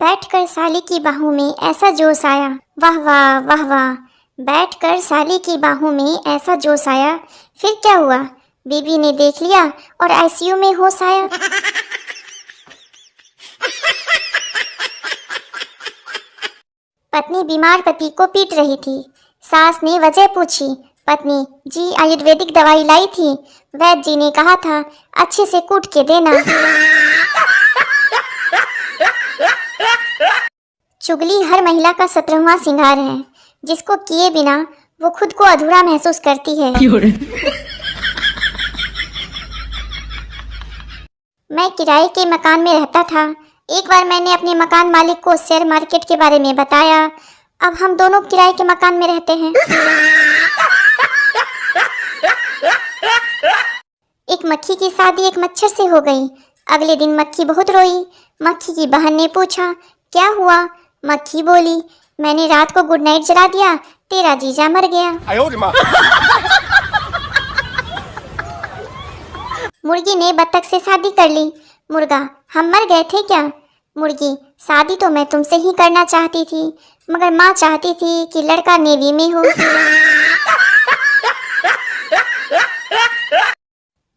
बैठकर साली की बाहों में ऐसा जोश आया, वाह वाह वाह वाह। बैठकर साली की बाहों में ऐसा जोश आया, फिर क्या हुआ? बीबी ने देख लिया और आईसीयू में होश आया। पत्नी बीमार पति को पीट रही थी। सास ने वजह पूछी। पत्नी, जी आयुर्वेदिक दवाई लाई थी, वैद्य जी ने कहा था अच्छे से कूट के देना। चुगली हर महिला का 17वां श्रृंगार है, जिसको किए बिना वो खुद को अधूरा महसूस करती है। मैं किराए के मकान में रहता था। एक बार मैंने अपने मकान मालिक को शेयर मार्केट के बारे में बताया। अब हम दोनों किराए के मकान में रहते हैं। एक मक्खी की शादी एक मच्छर से हो गई। अगले दिन मक्खी बहुत रोई। मक्खी की बहन ने पूछा, क्या हुआ? मक्खी बोली, मैंने रात को गुड नाइट जला दिया, तेरा जीजा मर गया। मुर्गी ने बत्तख से शादी कर ली। मुर्गा, हम मर गए थे क्या? मुर्गी, शादी तो मैं तुमसे ही करना चाहती थी, मगर माँ चाहती थी कि लड़का नेवी में हो।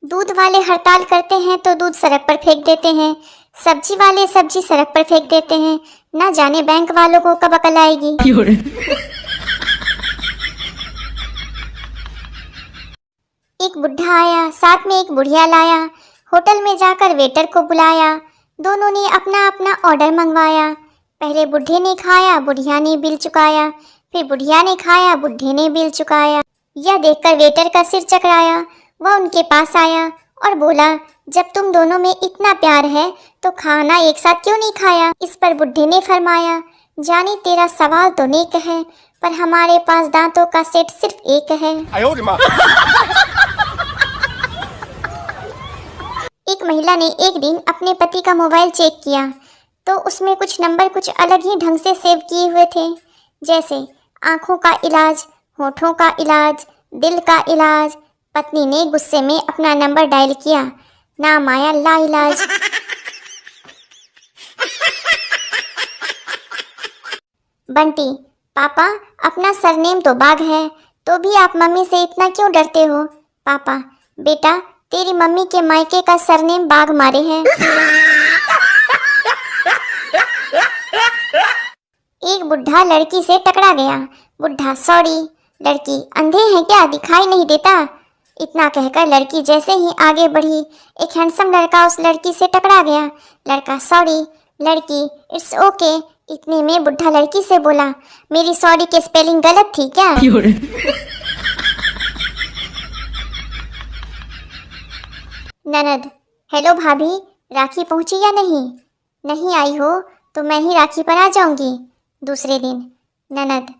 दूध वाले हड़ताल करते हैं तो दूध सड़क पर फेंक देते हैं, सब्जी वाले सब्जी सड़क पर फेंक देते हैं, ना जाने बैंक वालों को कब अकल आएगी। एक बुढ़ा आया, साथ में एक बुढ़िया लाया। होटल में जाकर वेटर को बुलाया। दोनों ने अपना अपना ऑर्डर मंगवाया। पहले बुढ़े ने खाया, बुढ़िया ने बिल चुकाया, फिर बुढ़िया ने खाया, बुढ़े ने बिल चुकाया। यह देखकर वेटर का सिर चकराया। वह उनके पास आया और बोला, जब तुम दोनों में इतना प्यार है तो खाना एक साथ क्यों नहीं खाया? इस पर बुढ़े ने फरमाया, जानी तेरा सवाल तो नेक है, पर हमारे पास दांतों का सेट सिर्फ एक है। एक महिला ने एक दिन अपने पति का मोबाइल चेक किया तो उसमें कुछ नंबर कुछ अलग ही ढंग से सेव किए हुए थे, जैसे आंखों का इलाज, होठों का इलाज, दिल का इलाज। पत्नी ने गुस्से में अपना नंबर डायल किया, नाम आया लाइलाज। बंटी, पापा अपना सरनेम तो बाघ है, तो भी आप मम्मी से इतना क्यों डरते हो? पापा, बेटा तेरी मम्मी के मायके का सरनेम बाघ मारे है। एक बुढ़ा लड़की से टकरा गया। बुढ़ा, सॉरी। लड़की, अंधे हैं क्या, दिखाई नहीं देता? इतना कहकर लड़की जैसे ही आगे बढ़ी, एक हैंडसम लड़का उस लड़की से टकरा गया। लड़का, सॉरी। लड़की, इट्स ओके। इतने में बुढ़ा लड़की से बोला, मेरी सॉरी की स्पेलिंग गलत थी क्या? ननद, हेलो भाभी, राखी पहुंची या नहीं? नहीं आई हो तो मैं ही राखी पर आ जाऊंगी। दूसरे दिन, ननद,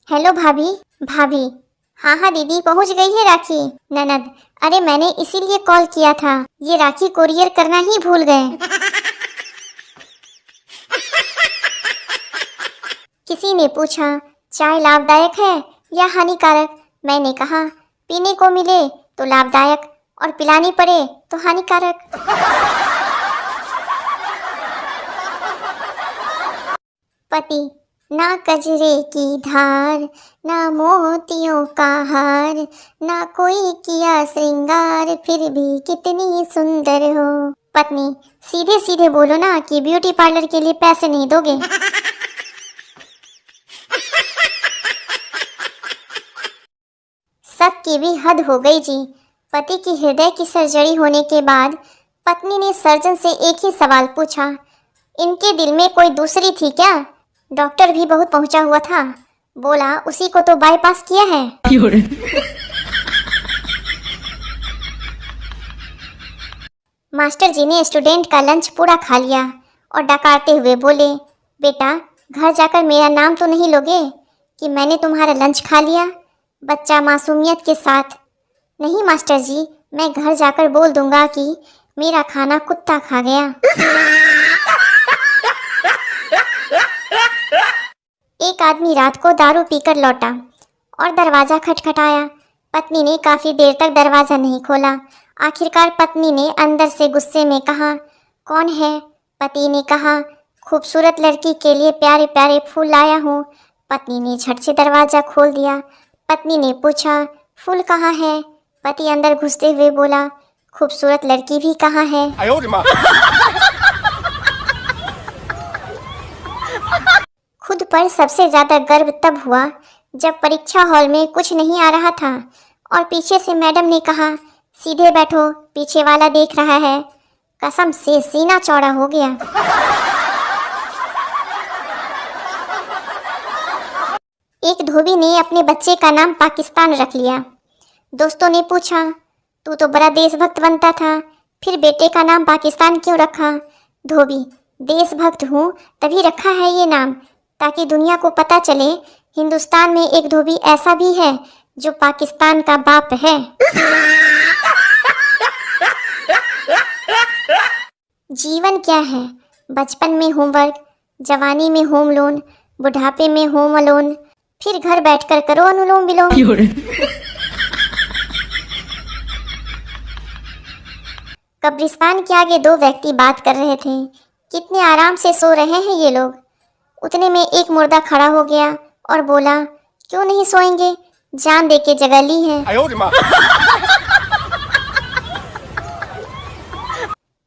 हेलो भाभी। भाभी, हाँ हाँ दीदी, पहुंच गई है राखी। ननद, अरे मैंने इसीलिए कॉल किया था, ये राखी कोरियर करना ही भूल गए। किसी ने पूछा, चाय लाभदायक है या हानिकारक? मैंने कहा, पीने को मिले तो लाभदायक और पिलानी पड़े तो हानिकारक। पति, ना कजरे की धार, ना मोतियों का हार, ना कोई किया श्रृंगार, फिर भी कितनी सुंदर हो। पत्नी, सीधे सीधे बोलो ना कि ब्यूटी पार्लर के लिए पैसे नहीं दोगे। सबकी भी हद हो गई जी। पति की हृदय की सर्जरी होने के बाद पत्नी ने सर्जन से एक ही सवाल पूछा, इनके दिल में कोई दूसरी थी क्या? डॉक्टर भी बहुत पहुंचा हुआ था। बोला, उसी को तो बाईपास किया है। मास्टर जी ने स्टूडेंट का लंच पूरा खा लिया और डकारते हुए बोले, बेटा घर जाकर मेरा नाम तो नहीं लोगे कि मैंने तुम्हारा लंच खा लिया? बच्चा मासूमियत के साथ, नहीं मास्टर जी, मैं घर जाकर बोल दूंगा कि मेरा खाना कुत्ता खा गया। एक आदमी रात को दारू पीकर लौटा और दरवाजा खटखटाया। पत्नी ने काफी देर तक दरवाजा नहीं खोला। आखिरकार पत्नी ने अंदर से गुस्से में कहा, कौन है? पति ने कहा, खूबसूरत लड़की के लिए प्यारे प्यारे फूल लाया हूँ। पत्नी ने झट से दरवाज़ा खोल दिया। पत्नी ने पूछा, फूल कहाँ है? पति अंदर घुसते हुए बोला, खूबसूरत लड़की भी कहाँ है? खुद पर सबसे ज़्यादा गर्व तब हुआ जब परीक्षा हॉल में कुछ नहीं आ रहा था और पीछे से मैडम ने कहा, सीधे बैठो, पीछे वाला देख रहा है। कसम से सीना चौड़ा हो गया। एक धोबी ने अपने बच्चे का नाम पाकिस्तान रख लिया। दोस्तों ने पूछा, तू तो बड़ा देशभक्त बनता था, फिर बेटे का नाम पाकिस्तान क्यों रखा? धोबी, देशभक्त हूँ तभी रखा है ये नाम, ताकि दुनिया को पता चले हिंदुस्तान में एक धोबी ऐसा भी है जो पाकिस्तान का बाप है। जीवन क्या है? बचपन में होमवर्क, जवानी में होम लोन, बुढ़ापे में होम अलोन, फिर घर बैठकर करो अनुलोम विलोम। कब्रिस्तान के आगे दो व्यक्ति बात कर रहे थे। कितने आराम से सो रहे हैं ये लोग। उतने में एक मुर्दा खड़ा हो गया और बोला, क्यों नहीं सोएंगे, जान दे के जगह ली है।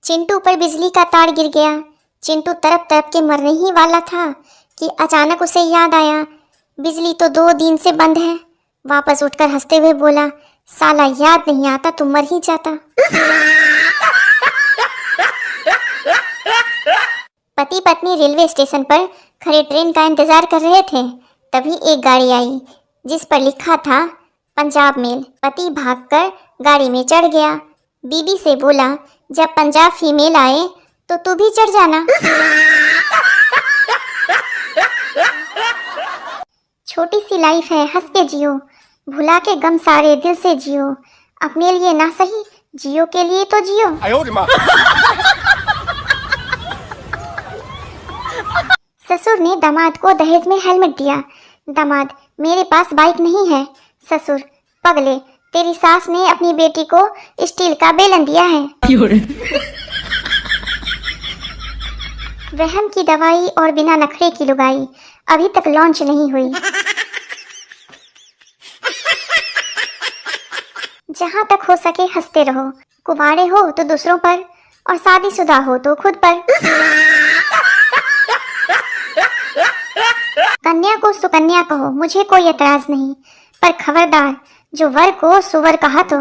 चिंटू पर बिजली का तार गिर गया। चिंटू तड़प तड़प के मरने ही वाला था कि अचानक उसे याद आया, बिजली तो 2 दिन से बंद है। वापस उठकर हंसते हुए बोला, साला याद नहीं आता तो मर ही जाता। पति पत्नी रेलवे स्टेशन पर खड़े ट्रेन का इंतजार कर रहे थे। तभी एक गाड़ी आई जिस पर लिखा था पंजाब मेल। पति भागकर गाड़ी में चढ़ गया। बीबी से बोला, जब पंजाब फीमेल आए तो तू भी चढ़ जाना। छोटी सी लाइफ है, हंस के जियो, भुला के गम सारे दिल से जियो, अपने लिए ना सही जियो के लिए तो जियो। ससुर ने दामाद को दहेज में हेलमेट दिया। दामाद, मेरे पास बाइक नहीं है। ससुर, पगले, तेरी सास ने अपनी बेटी को स्टील का बेलन दिया है। वहम की दवाई और बिना नखरे की लुगाई अभी तक लॉन्च नहीं हुई। जहां तक हो सके हंसते रहो। कुंवारे हो तो दूसरों पर और शादीशुदा हो तो खुद पर। कन्या को सुकन्या कहो, मुझे कोई एतराज नहीं, पर खबरदार जो वर को सुवर कहा तो।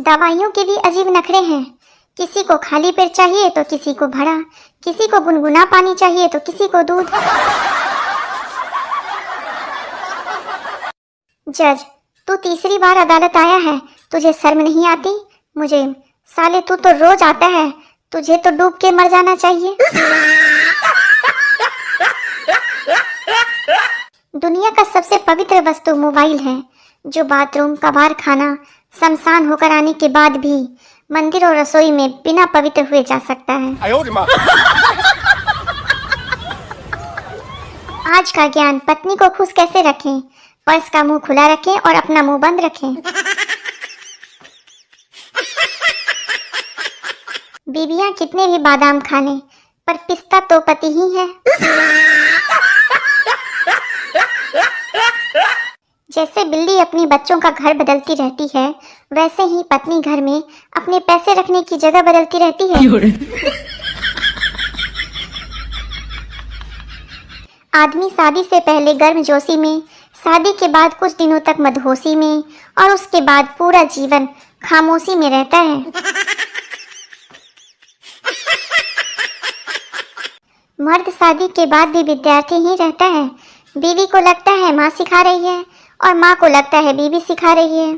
दवाइयों के भी अजीब नखरे हैं। किसी को खाली पेट चाहिए तो किसी को भरा, किसी को गुनगुना पानी चाहिए तो किसी को दूध। जज, तू तीसरी बार अदालत आया है, तुझे शर्म नहीं आती? मुझे, साले तू तो रोज आता है, तुझे तो डूब के मर जाना चाहिए। दुनिया का सबसे पवित्र वस्तु मोबाइल है, जो बाथरूम, कबाड़ खाना, शमशान होकर आने के बाद भी मंदिर और रसोई में बिना पवित्र हुए जा सकता है। आज का ज्ञान, पत्नी को खुश कैसे रखें, पर्स का मुंह खुला रखें और अपना मुंह बंद रखें। बीबियां कितने भी बादाम खा लें, पर पिस्ता तो पति ही है। जैसे बिल्ली अपनी बच्चों का घर बदलती रहती है, वैसे ही पत्नी घर में अपने पैसे रखने की जगह बदलती रहती है। आदमी शादी से पहले गर्मजोशी में, शादी के बाद कुछ दिनों तक मदहोशी में और उसके बाद पूरा जीवन खामोशी में रहता है। मर्द शादी के बाद भी विद्यार्थी ही रहता है। बीवी को लगता है माँ सिखा रही है और माँ को लगता है बीवी सिखा रही है।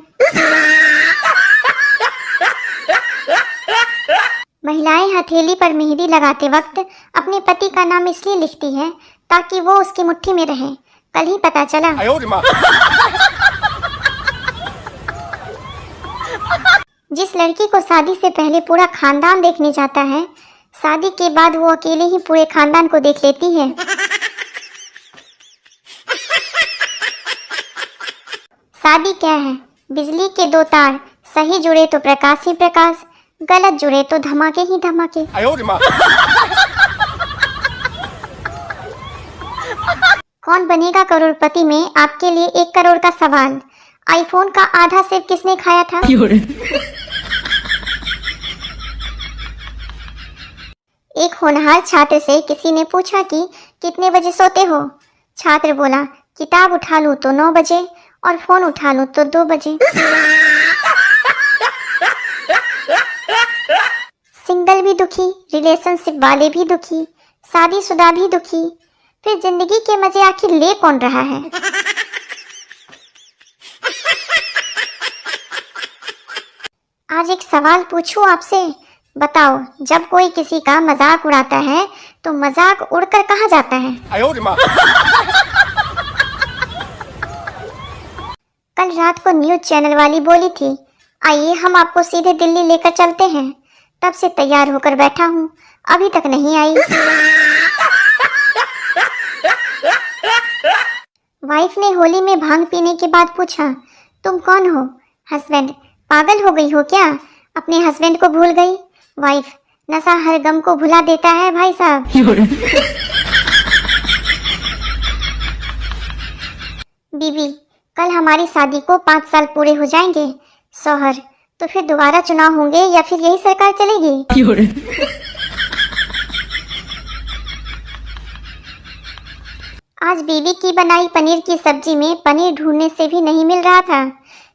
महिलाएं हथेली पर मेहंदी लगाते वक्त अपने पति का नाम इसलिए लिखती है ताकि वो उसकी मुट्ठी में रहे। कल ही पता चला। जिस लड़की को शादी से पहले पूरा खानदान देखने जाता है, शादी के बाद वो अकेले ही पूरे खानदान को देख लेती है। शादी क्या है? बिजली के 2 तार सही जुड़े तो प्रकाश ही प्रकाश, गलत जुड़े तो धमाके ही धमाके। कौन बनेगा करोड़पति में आपके लिए 1 करोड़ का सवाल। आईफोन का आधा सेब किसने खाया था? एक होनहार छात्र से किसी ने पूछा कि कितने बजे सोते हो? छात्र बोला, किताब उठा लूं तो 9 बजे और फोन उठा लूं तो 2 बजे। सिंगल भी दुखी, रिलेशनशिप वाले भी दुखी, शादीशुदा भी दुखी, फिर जिंदगी के मजे आखिर ले कौन रहा है? आज एक सवाल पूछूं आपसे, बताओ, जब कोई किसी का मजाक उड़ाता है तो मजाक उड़कर कहाँ जाता है? कल रात को न्यूज चैनल वाली बोली थी, आइए हम आपको सीधे दिल्ली लेकर चलते हैं। तब से तैयार होकर बैठा हूँ, अभी तक नहीं आई। वाइफ ने होली में भांग पीने के बाद पूछा, तुम कौन हो? हस्बैंड, पागल हो गई हो क्या? अपने हस्बैंड को भूल गई? वाइफ, नशा हर गम को भुला देता है भाई साहब। बीबी, कल हमारी शादी को 5 साल पूरे हो जाएंगे। शौहर, तो फिर दोबारा चुनाव होंगे या फिर यही सरकार चलेगी? आज बीबी की बनाई पनीर की सब्जी में पनीर ढूंढने से भी नहीं मिल रहा था।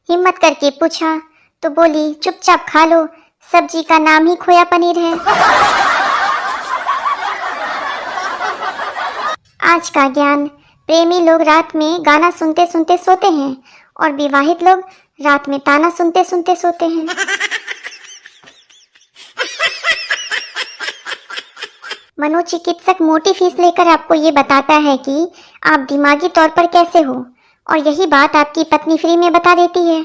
हिम्मत करके पूछा तो बोली, चुपचाप खा लो, सब्जी का नाम ही खोया पनीर है। आज का ज्ञान, प्रेमी लोग रात में गाना सुनते सुनते सोते हैं और विवाहित लोग रात में ताना सुनते सुनते सोते हैं। मनोचिकित्सक मोटी फीस लेकर आपको ये बताता है कि आप दिमागी तौर पर कैसे हो, और यही बात आपकी पत्नी फ्री में बता देती है।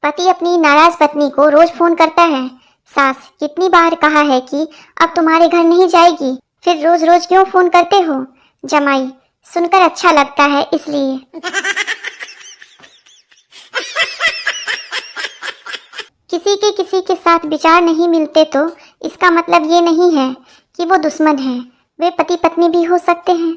पति अपनी नाराज पत्नी को रोज फोन करता है, सास, कितनी बार कहा है कि अब तुम्हारे घर नहीं जाएगी, फिर रोज रोज क्यों फोन करते हो? जमाई, सुनकर अच्छा लगता है इसलिए। किसी के साथ विचार नहीं मिलते तो इसका मतलब ये नहीं है कि वो दुश्मन है, वे पति पत्नी भी हो सकते हैं।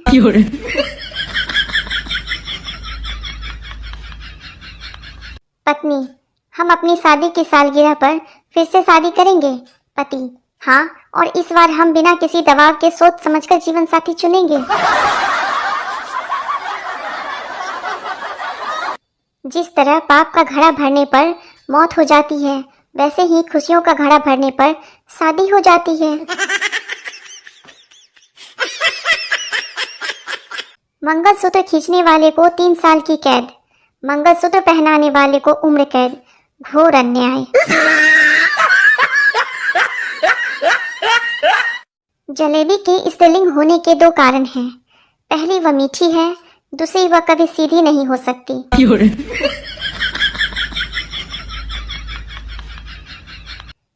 पत्नी, हम अपनी शादी की सालगिरह पर फिर से शादी करेंगे। पति, हाँ, और इस बार हम बिना किसी दबाव के सोच समझकर जीवन साथी चुनेंगे। जिस तरह पाप का घड़ा भरने पर मौत हो जाती है, वैसे ही खुशियों का घड़ा भरने पर शादी हो जाती है। मंगलसूत्र खींचने वाले को 3 साल की कैद, मंगलसूत्र पहनाने वाले को उम्र कैद। घोर अन्याय। जलेबी के स्त्रीलिंग होने के 2 कारण हैं। पहली, वह मीठी है, दूसरी, वह कभी सीधी नहीं हो सकती।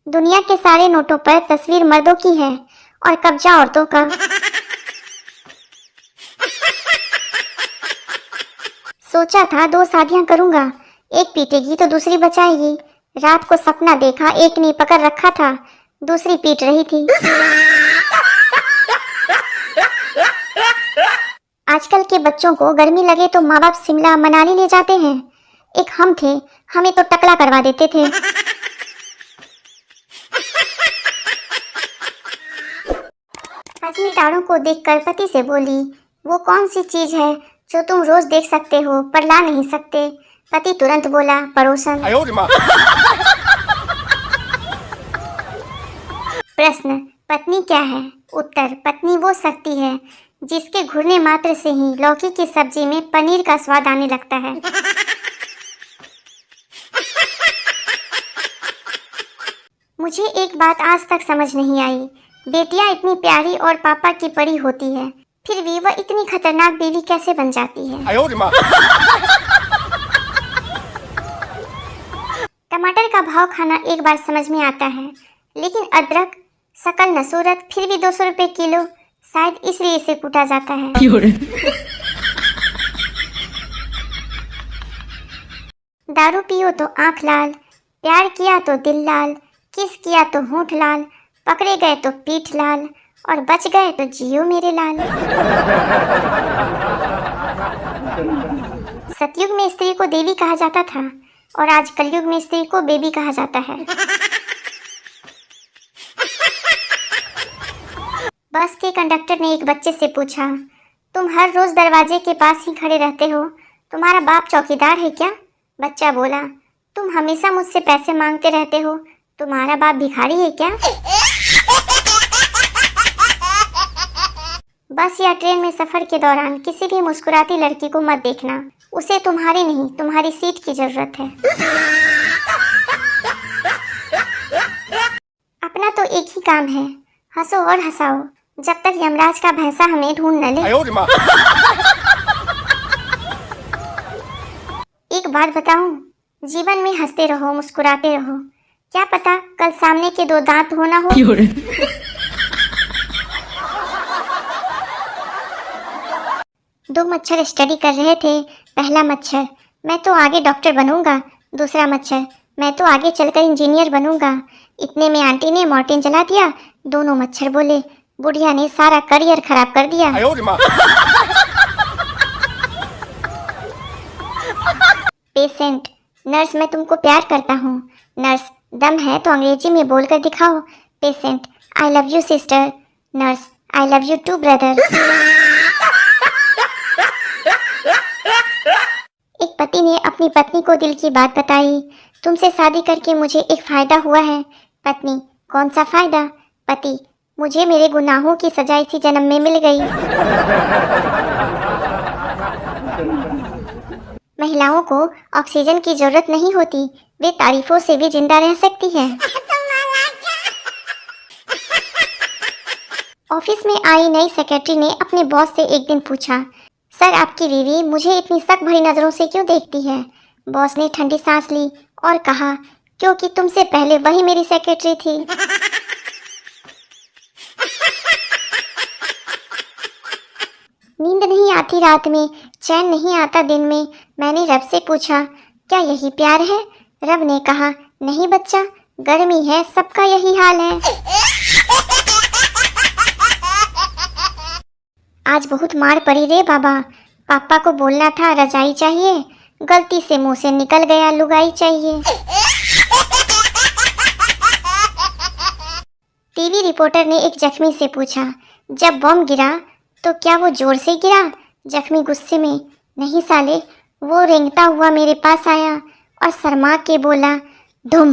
दुनिया के सारे नोटों पर तस्वीर मर्दों की है और कब्जा औरतों का। सोचा था 2 शादियां करूंगा, एक पीटेगी तो दूसरी बचाएगी। रात को सपना देखा, एक ने पकड़ रखा था, दूसरी पीट रही थी। आजकल के बच्चों को गर्मी लगे तो माँ बाप शिमला मनाली ले जाते हैं। एक हम थे, हमें तो टकला करवा देते थे। असली तारों को देखकर पति से बोली, वो कौन सी चीज है जो तुम रोज देख सकते हो पर ला नहीं सकते? पति तुरंत बोला, पड़ोसन। प्रश्न, पत्नी क्या है? उत्तर, पत्नी वो शक्ति है जिसके घुरने मात्र से ही लौकी की सब्जी में पनीर का स्वाद आने लगता है। मुझे एक बात आज तक समझ नहीं आई, बेटियां इतनी प्यारी और पापा की परी होती है, फिर भी वह इतनी खतरनाक बीवी कैसे बन जाती है? टमाटर का भाव खाना एक बार समझ में आता है, लेकिन अदरक सकल नसूरत फिर भी 200 रुपए किलो, शायद इसलिए इसे कूटा जाता है। दारू पियो तो आँख लाल, प्यार किया तो दिल लाल, किस किया तो होंठ लाल, पकड़े गए तो पीठ लाल, और बच गए तो जियो मेरे लाल। सतयुग में स्त्री को देवी कहा जाता था और आज कलयुग में स्त्री को बेबी कहा जाता है। बस के कंडक्टर ने एक बच्चे से पूछा, तुम हर रोज दरवाजे के पास ही खड़े रहते हो, तुम्हारा बाप चौकीदार है क्या? बच्चा बोला, तुम हमेशा मुझसे पैसे मांगते रहते हो, तुम्हारा बाप भिखारी है क्या? बस या ट्रेन में सफर के दौरान किसी भी मुस्कुराती लड़की को मत देखना, उसे तुम्हारी नहीं तुम्हारी सीट की जरूरत है। अपना तो एक ही काम है, हंसो और हंसाओ, जब तक यमराज का भैंसा हमें ढूंढ न ले। एक बात बताऊं, जीवन में हंसते रहो, मुस्कुराते रहो, क्या पता कल सामने के दो दांत हो ना हो। दो मच्छर स्टडी कर रहे थे। पहला मच्छर, मैं तो आगे डॉक्टर बनूंगा। दूसरा मच्छर, मैं तो आगे चलकर इंजीनियर बनूंगा। इतने में आंटी ने मॉर्टिन जला दिया। दोनों मच्छर बोले, बुढ़िया ने सारा करियर खराब कर दिया। पेशेंट, नर्स मैं तुमको प्यार करता हूँ। नर्स, दम है तो अंग्रेजी में बोलकर दिखाओ। Patient, I love you sister. Nurse, I love you too brother. एक पति ने अपनी पत्नी को दिल की बात बताई, तुमसे शादी करके मुझे एक फायदा हुआ है। पत्नी, कौन सा फायदा? पति, मुझे मेरे गुनाहों की सजा इसी जन्म में मिल गई। महिलाओं को ऑक्सीजन की जरूरत नहीं होती, वे तारीफों से भी जिंदा रह सकती हैं। ऑफिस में आई नई सेक्रेटरी ने अपने बॉस से एक दिन पूछा, सर आपकी बीवी मुझे इतनी शक भरी नजरों से क्यों देखती है? बॉस ने ठंडी सांस ली और कहा, क्योंकि तुमसे पहले वही मेरी सेक्रेटरी थी। नींद नहीं आती रात में, चैन नहीं आता दिन में। मैंने रब से पूछा, क्या यही प्यार है? रब ने कहा, नहीं बच्चा, गर्मी है, सबका यही हाल है। आज बहुत मार पड़ी रे बाबा। पापा को बोलना था रजाई चाहिए, गलती से मुंह से निकल गया लुगाई चाहिए। टीवी रिपोर्टर ने एक जख्मी से पूछा, जब बम गिरा तो क्या वो जोर से गिरा? जख्मी गुस्से में, नहीं साले, वो रेंगता हुआ मेरे पास आया और शर्मा के बोला, धुम।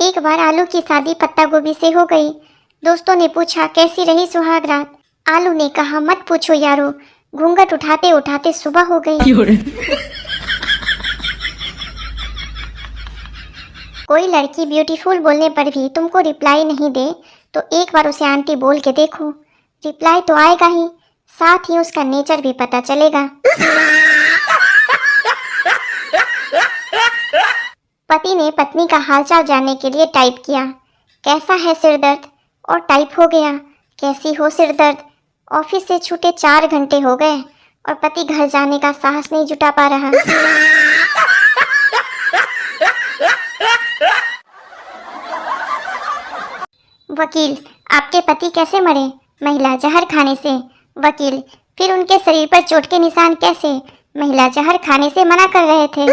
एक बार आलू की शादी पत्ता गोभी से हो गई। दोस्तों ने पूछा, कैसी रही सुहाग रात? आलू ने कहा, मत पूछो यारो, घूंघट उठाते उठाते सुबह हो गई। कोई लड़की ब्यूटीफुल बोलने पर भी तुमको रिप्लाई नहीं दे तो एक बार उसे आंटी बोल के देखो, रिप्लाई तो आएगा ही, साथ ही उसका नेचर भी पता चलेगा। पति ने पत्नी का हालचाल जानने के लिए टाइप किया, कैसा है सिरदर्द? और टाइप हो गया, कैसी हो सिरदर्द? ऑफिस से छूटे 4 घंटे हो गए और पति घर जाने का साहस नहीं जुटा पा रहा। वकील, आपके पति कैसे मरे? महिला, जहर खाने से। वकील, फिर उनके शरीर पर चोट के निशान कैसे? महिला, जहर खाने से मना कर रहे थे।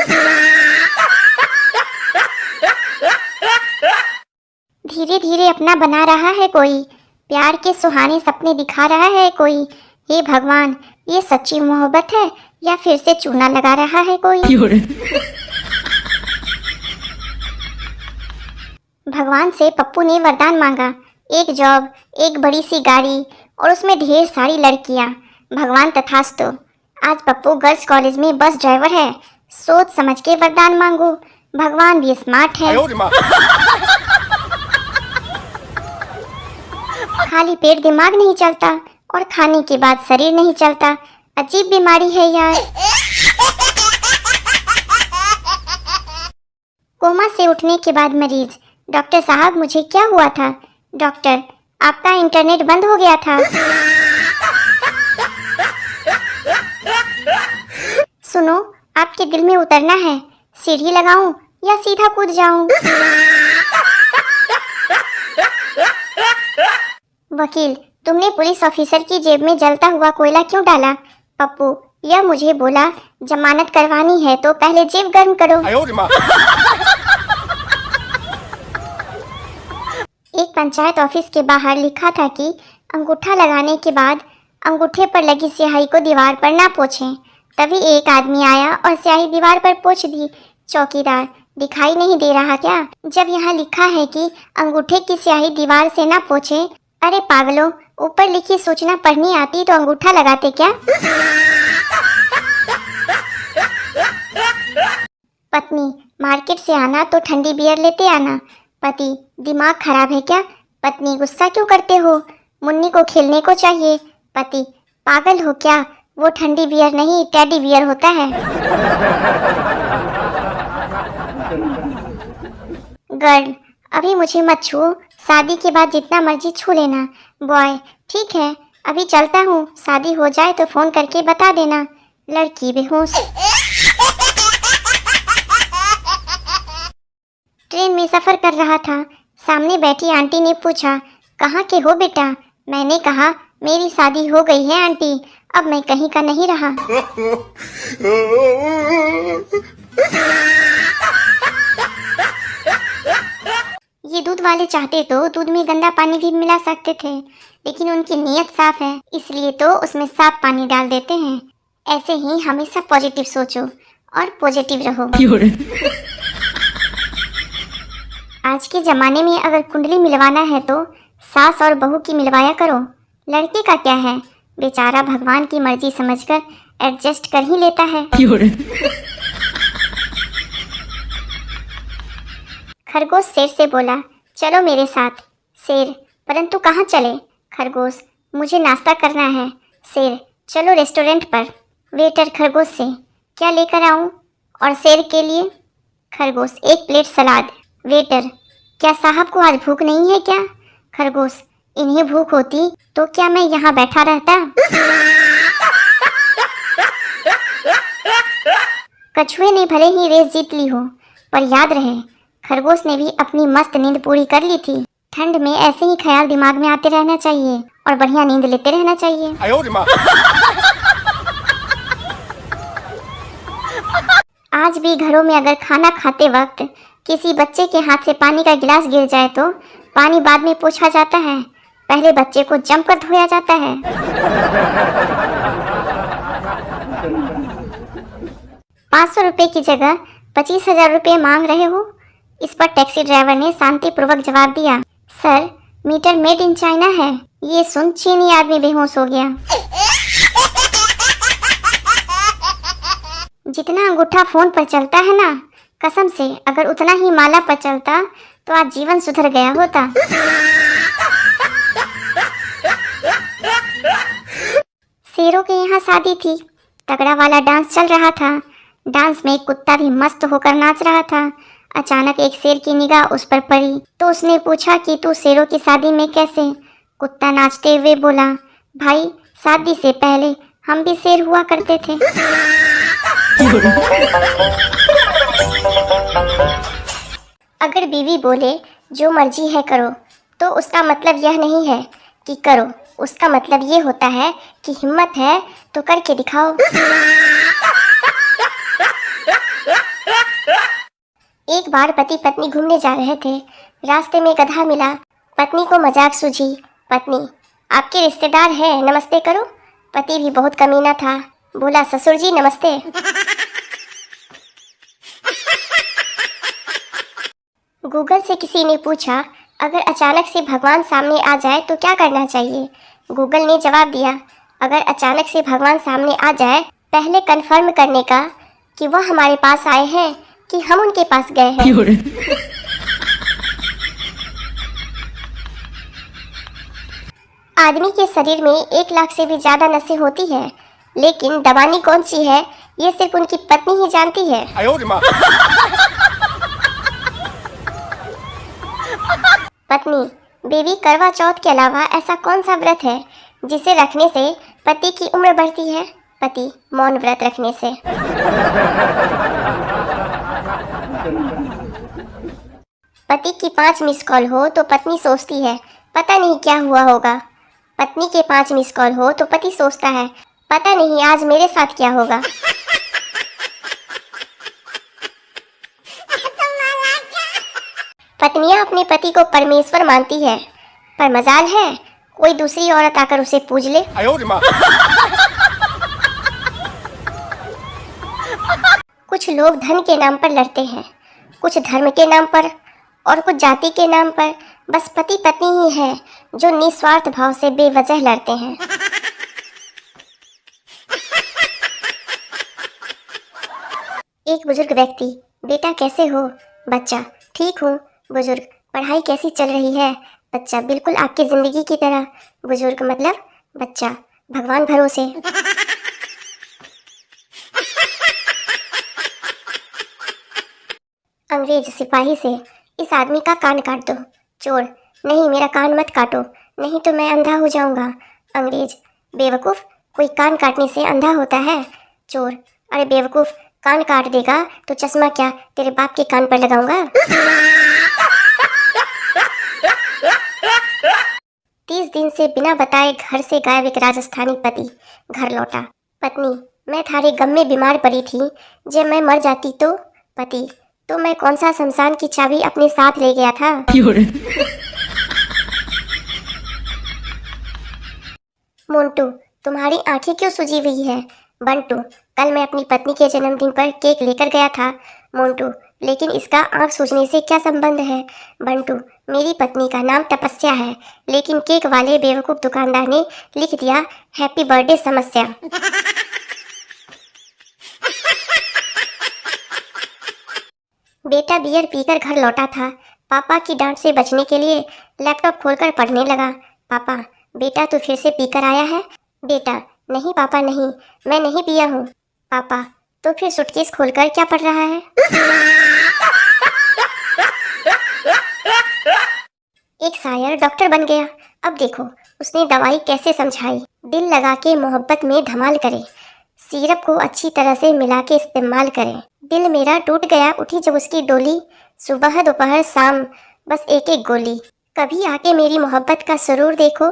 धीरे धीरे अपना बना रहा है कोई, प्यार के सुहाने सपने दिखा रहा है कोई। हे भगवान, ये सच्ची मोहब्बत है या फिर से चूना लगा रहा है कोई? भगवान से पप्पू ने वरदान मांगा, एक जॉब, एक बड़ी सी गाड़ी और उसमें ढेर सारी लड़कियां। भगवान तथास्तु। आज पप्पू गर्ल्स कॉलेज में बस ड्राइवर है। सोच समझ के वरदान मांगो, भगवान भी स्मार्ट है। खाली पेट दिमाग नहीं चलता और खाने के बाद शरीर नहीं चलता। अजीब बीमारी है यार। कोमा से उठने के बाद मरीज, डॉक्टर साहब मुझे क्या हुआ था? डॉक्टर, आपका इंटरनेट बंद हो गया था। सुनो, आपके दिल में उतरना है, सीढ़ी लगाऊं या सीधा कूद जाऊं? वकील, तुमने पुलिस ऑफिसर की जेब में जलता हुआ कोयला क्यों डाला? पप्पू, यह मुझे बोला जमानत करवानी है तो पहले जेब गर्म करो। एक पंचायत ऑफिस के बाहर लिखा था कि अंगूठा लगाने के बाद अंगूठे पर लगी स्याही को दीवार पर ना पोंछें। तभी एक आदमी आया और स्याही दीवार पर पोंछ दी। चौकीदार, दिखाई नहीं दे रहा क्या? जब यहाँ लिखा है कि अंगूठे की स्याही दीवार से ना पोंछें। अरे पागलों, ऊपर लिखी सूचना पढ़नी आती तो अंगूठा लगाते क्या? पत्नी, मार्केट से आना तो ठंडी बियर लेते आना। पति, दिमाग खराब है क्या? पत्नी, गुस्सा क्यों करते हो? मुन्नी को खेलने को चाहिए। पति, पागल हो क्या? वो ठंडी बियर नहीं, टेडी बियर होता है। गर्ल, अभी मुझे मत छू, शादी के बाद जितना मर्जी छू लेना। बॉय, ठीक है, अभी चलता हूँ, शादी हो जाए तो फोन करके बता देना। लड़की बेहोश। ट्रेन में सफर कर रहा था, सामने बैठी आंटी ने पूछा, कहाँ के हो बेटा? मैंने कहा, मेरी शादी हो गई है आंटी, अब मैं कहीं का नहीं रहा। ये दूध वाले चाहते तो दूध में गंदा पानी भी मिला सकते थे, लेकिन उनकी नीयत साफ है, इसलिए तो उसमें साफ पानी डाल देते हैं। ऐसे ही हमेशा पॉजिटिव सोचो और पॉजिटिव रहो। आज के जमाने में अगर कुंडली मिलवाना है तो सास और बहू की मिलवाया करो। लड़के का क्या है, बेचारा भगवान की मर्जी समझकर एडजस्ट कर ही लेता है। खरगोश शेर से बोला, चलो मेरे साथ। शेर, परंतु कहाँ चले? खरगोश, मुझे नाश्ता करना है। शेर, चलो रेस्टोरेंट पर। वेटर खरगोश से, क्या लेकर आऊँ? और शेर के लिए? खरगोश, एक प्लेट सलाद। वेटर, क्या साहब को आज भूख नहीं है क्या? खरगोश, इन्हें भूख होती तो क्या मैं यहाँ बैठा रहता? कछुए ने भले ही रेस जीत ली हो, पर याद रहे खरगोश ने भी अपनी मस्त नींद पूरी कर ली थी। ठंड में ऐसे ही ख्याल दिमाग में आते रहना चाहिए और बढ़िया नींद लेते रहना चाहिए। आज भी घरों में अगर खाना खाते वक्त किसी बच्चे के हाथ से पानी का गिलास गिर जाए तो पानी बाद में पोंछा जाता है, पहले बच्चे को जमकर धोया जाता है। 500 रुपये की जगह 25,000 रुपये मांग रहे हो? इस पर टैक्सी ड्राइवर ने शांतिपूर्वक जवाब दिया, sir, meter made in China है। ये सुन चीनी आदमी बेहोश हो गया। जितना अंगूठा फोन पर चलता है ना, कसम से अगर उतना ही माला पर चलता तो आज जीवन सुधर गया होता। शेरों के यहाँ शादी थी, तगड़ा वाला डांस चल रहा था। डांस में एक कुत्ता भी मस्त होकर नाच रहा था। अचानक एक शेर की निगाह उस पर पड़ी तो उसने पूछा कि तू शेरों की शादी में कैसे? कुत्ता नाचते हुए बोला, भाई, शादी से पहले हम भी शेर हुआ करते थे। अगर बीवी बोले जो मर्जी है करो, तो उसका मतलब यह नहीं है कि करो, उसका मतलब ये होता है कि हिम्मत है तो करके दिखाओ। एक बार पति पत्नी घूमने जा रहे थे, रास्ते में गधा मिला। पत्नी को मजाक सूझी, पत्नी, आपके रिश्तेदार है, नमस्ते करो। पति भी बहुत कमीना था, बोला, ससुर जी नमस्ते। गूगल से किसी ने पूछा, अगर अचानक से भगवान सामने आ जाए तो क्या करना चाहिए? गूगल ने जवाब दिया, अगर अचानक से भगवान सामने आ जाए, पहले कंफर्म करने का कि वह हमारे पास आए हैं कि हम उनके पास गए हैं। आदमी के शरीर में 1 लाख से भी ज्यादा नसें होती है, लेकिन दबानी कौन सी है ये सिर्फ उनकी पत्नी ही जानती है। पत्नी, बेबी, करवा चौथ के अलावा ऐसा कौन सा व्रत है जिसे रखने से पति की उम्र बढ़ती है? पति मौन व्रत रखने से। पति की 5 मिस कॉल हो तो पत्नी सोचती है पता नहीं क्या हुआ होगा। पत्नी के 5 मिस कॉल हो तो पति सोचता है पता नहीं आज मेरे साथ क्या होगा। पत्नियां अपने पति को परमेश्वर मानती है, पर मजाल है कोई दूसरी औरत आकर उसे पूज ले। कुछ लोग धन के नाम पर लड़ते हैं, कुछ धर्म के नाम पर और कुछ जाति के नाम पर। बस पति पत्नी ही है जो निस्वार्थ भाव से बेवजह लड़ते हैं। एक बुजुर्ग व्यक्ति, बेटा कैसे हो? बच्चा, ठीक हूँ। बुजुर्ग, पढ़ाई कैसी चल रही है? बच्चा, बिल्कुल आपकी जिंदगी की तरह। बुजुर्ग, मतलब? बच्चा, भगवान भरोसे। अंग्रेज सिपाही से, इस आदमी का कान काट दो। चोर, नहीं मेरा कान मत काटो, नहीं तो मैं अंधा हो जाऊंगा। अंग्रेज, बेवकूफ, कोई कान काटने से अंधा होता है? चोर, अरे बेवकूफ, कान काट देगा तो चश्मा क्या तेरे बाप के कान पर लगाऊंगा? 30 दिन से बिना बताए घर से गायब एक राजस्थानी पति घर लौटा। पत्नी, मैं थारे गम में बीमार पड़ी थी, जब मैं मर जाती तो? पति, तो मैं कौन सा शमशान की चाबी अपने साथ ले गया था? मोंटू, तुम्हारी आंखें क्यों सूजी हुई है? बंटू, कल मैं अपनी पत्नी के जन्मदिन पर केक लेकर गया था। मोंटू, लेकिन इसका आंख सूजने से क्या संबंध है? बंटू, मेरी पत्नी का नाम तपस्या है, लेकिन केक वाले बेवकूफ दुकानदार ने लिख दिया हैप्पी बर्थडे समस्या। बेटा बियर पीकर घर लौटा था। पापा की डांट से बचने के लिए लैपटॉप खोलकर पढ़ने लगा। पापा, बेटा तू फिर से पीकर आया है? बेटा, नहीं पापा नहीं, मैं नहीं पिया हूँ। पापा, तो फिर सूटकेस खोलकर क्या पढ़ रहा है? एक शायर डॉक्टर बन गया। अब देखो उसने दवाई कैसे समझाई। दिल लगा के मोहब्बत में धमाल करे, सिरप को अच्छी तरह से मिला के इस्तेमाल करें। दिल मेरा टूट गया उठी जब उसकी डोली, सुबह दोपहर शाम बस एक एक गोली। कभी आके मेरी मोहब्बत का सुरूर देखो,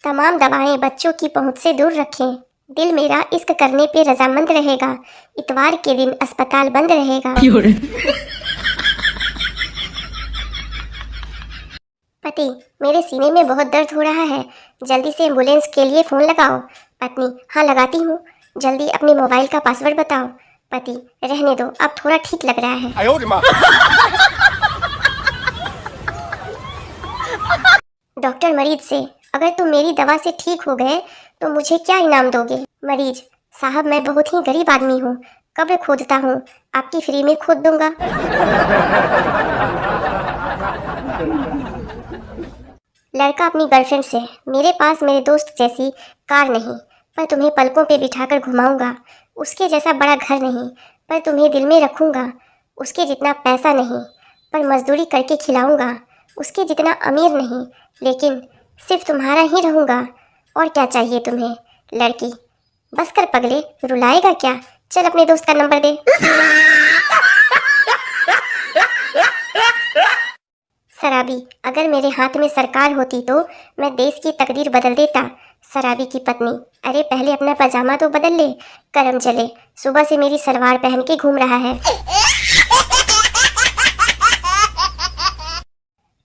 तमाम दवाएं बच्चों की पहुंच से दूर रखें। दिल मेरा इश्क करने पे रजामंद रहेगा, इतवार के दिन अस्पताल बंद रहेगा। पति, मेरे सीने में बहुत दर्द हो रहा है, जल्दी से एम्बुलेंस के लिए फ़ोन लगाओ। पत्नी, हाँ लगाती हूँ, जल्दी अपने मोबाइल का पासवर्ड बताओ। पति, रहने दो, अब थोड़ा ठीक लग रहा है। डॉक्टर मरीज से, अगर तुम मेरी दवा से ठीक हो गए तो मुझे क्या इनाम दोगे? मरीज, साहब मैं बहुत ही गरीब आदमी हूँ, कब्र खोदता हूँ, आपकी फ्री में खोद दूंगा। लड़का अपनी गर्लफ्रेंड से, मेरे पास मेरे दोस्त जैसी कार नहीं, पर तुम्हें पलकों पे बिठाकर घुमाऊंगा। उसके जैसा बड़ा घर नहीं, पर तुम्हें दिल में रखूंगा। उसके जितना पैसा नहीं, पर मजदूरी करके खिलाऊंगा। उसके जितना अमीर नहीं, लेकिन सिर्फ तुम्हारा ही रहूंगा। और क्या चाहिए तुम्हें? लड़की, बस कर पगले, रुलाएगा क्या? चल अपने दोस्त का नंबर दे। शराबी, अगर मेरे हाथ में सरकार होती तो मैं देश की तकदीर बदल देता। शराबी की पत्नी, अरे पहले अपना पजामा तो बदल ले, करम चले, सुबह से मेरी सलवार पहन के घूम रहा है।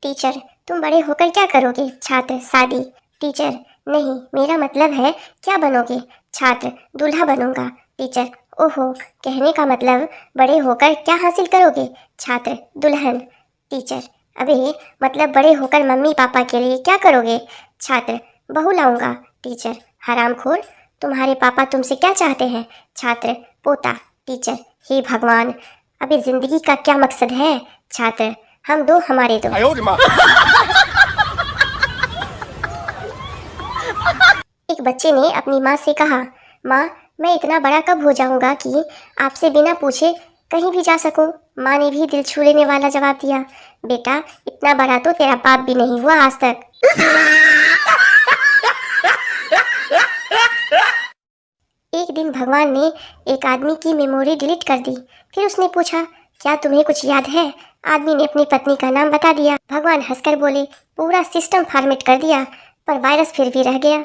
टीचर, तुम बड़े होकर क्या करोगे? छात्र, शादी। टीचर, नहीं, मेरा मतलब है क्या बनोगे? छात्र, दूल्हा बनूंगा। टीचर, ओहो, कहने का मतलब बड़े होकर क्या हासिल करोगे? छात्र, दुल्हन। टीचर, अबे मतलब बड़े होकर मम्मी पापा के लिए क्या करोगे? छात्र, बहू लाऊंगा। टीचर, हरामखोर, तुम्हारे पापा तुमसे क्या चाहते हैं? छात्र, पोता। टीचर, हे भगवान, अबे जिंदगी का क्या मकसद है? छात्र, हम दो हमारे दो। एक बच्चे ने अपनी माँ से कहा, माँ मैं इतना बड़ा कब हो जाऊंगा कि आपसे बिना पूछे कहीं भी जा सकूं? माँ ने भी दिल छू लेने वाला जवाब दिया, बेटा इतना बड़ा तो तेरा बाप भी नहीं हुआ आज तक। एक दिन भगवान ने एक आदमी की मेमोरी डिलीट कर दी। फिर उसने पूछा, क्या तुम्हें कुछ याद है? आदमी ने अपनी पत्नी का नाम बता दिया। भगवान हंसकर बोले, पूरा सिस्टम फॉर्मेट कर दिया, पर वायरस फिर भी रह गया।